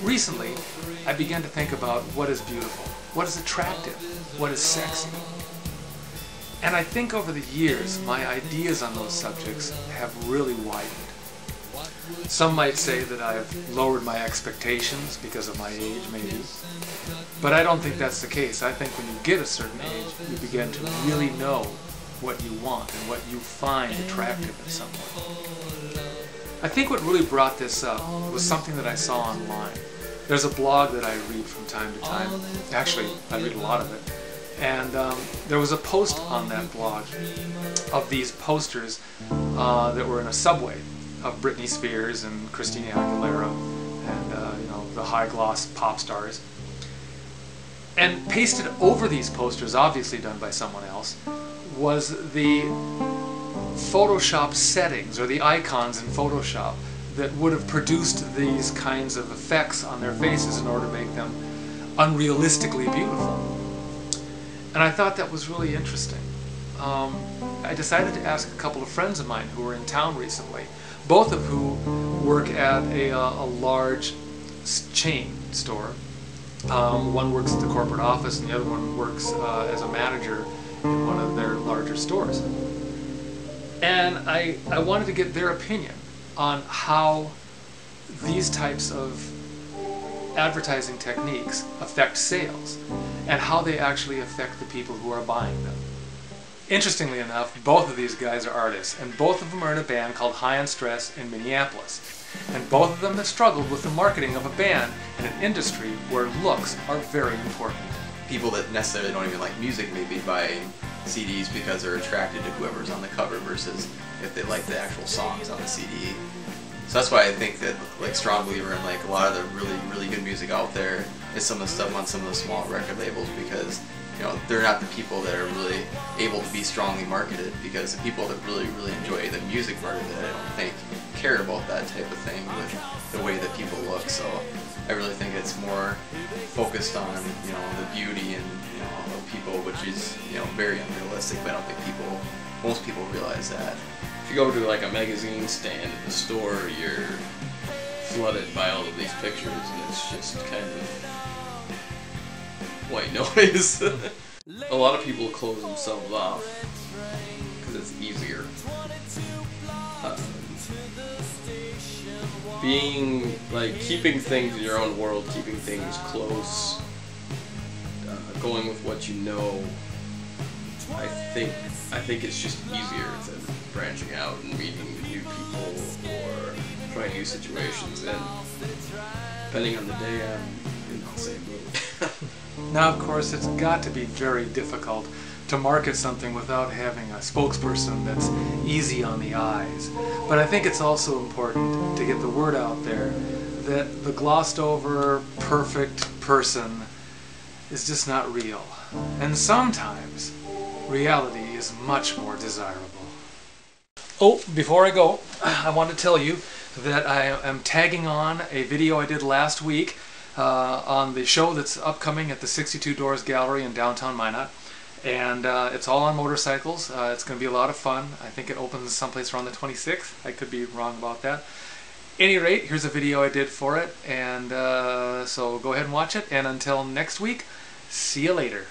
Recently, I began to think about what is beautiful, what is attractive, what is sexy. And I think over the years, my ideas on those subjects have really widened. Some might say that I've lowered my expectations because of my age, maybe. But I don't think that's the case. I think when you get a certain age, you begin to really know what you want and what you find attractive in someone. I think what really brought this up was something that I saw online. There's a blog that I read from time to time. Actually, I read a lot of it. And there was a post on that blog of these posters that were in a subway of Britney Spears and Christina Aguilera and you know, the high-gloss pop stars. And pasted over these posters, obviously done by someone else, was the Photoshop settings or the icons in Photoshop that would have produced these kinds of effects on their faces in order to make them unrealistically beautiful. And I thought that was really interesting. I decided to ask a couple of friends of mine who were in town recently, both of who work at a large chain store. One works at the corporate office and the other one works as a manager in one of their larger stores. And I wanted to get their opinion on how these types of advertising techniques affect sales and how they actually affect the people who are buying them. Interestingly enough, both of these guys are artists, and both of them are in a band called High on Stress in Minneapolis. And both of them have struggled with the marketing of a band in an industry where looks are very important. People that necessarily don't even like music may be buying CDs because they're attracted to whoever's on the cover versus if they like the actual songs on the CD. So that's why I think that, like, strong believer in like a lot of the really good music out there is some of the stuff on some of the small record labels, because you know they're not the people that are really able to be strongly marketed, because the people that really enjoy the music part of it, I don't think care about that type of thing with the way that people look. So I really think it's more focused on, you know, the beauty and, you know, of people, which is, you know, very unrealistic. But I don't think most people realize that. If you go to like a magazine stand at the store, you're flooded by all of these pictures, and it's just kind of white noise. A lot of people close themselves off because it's easier. Keeping things in your own world, keeping things close, going with what you know, I think it's just easier than branching out and meeting new people or trying new situations, and depending on the day, I'm in the same mood. Now, of course, it's got to be very difficult to market something without having a spokesperson that's easy on the eyes. But I think it's also important to get the word out there that the glossed over, perfect person is just not real. And sometimes reality is much more desirable. Oh, before I go, I want to tell you that I am tagging on a video I did last week on the show that's upcoming at the 62 Doors Gallery in downtown Minot. And it's all on motorcycles. It's going to be a lot of fun. I think it opens someplace around the 26th. I could be wrong about that. Any rate, here's a video I did for it, and so go ahead and watch it. And until next week, see you later.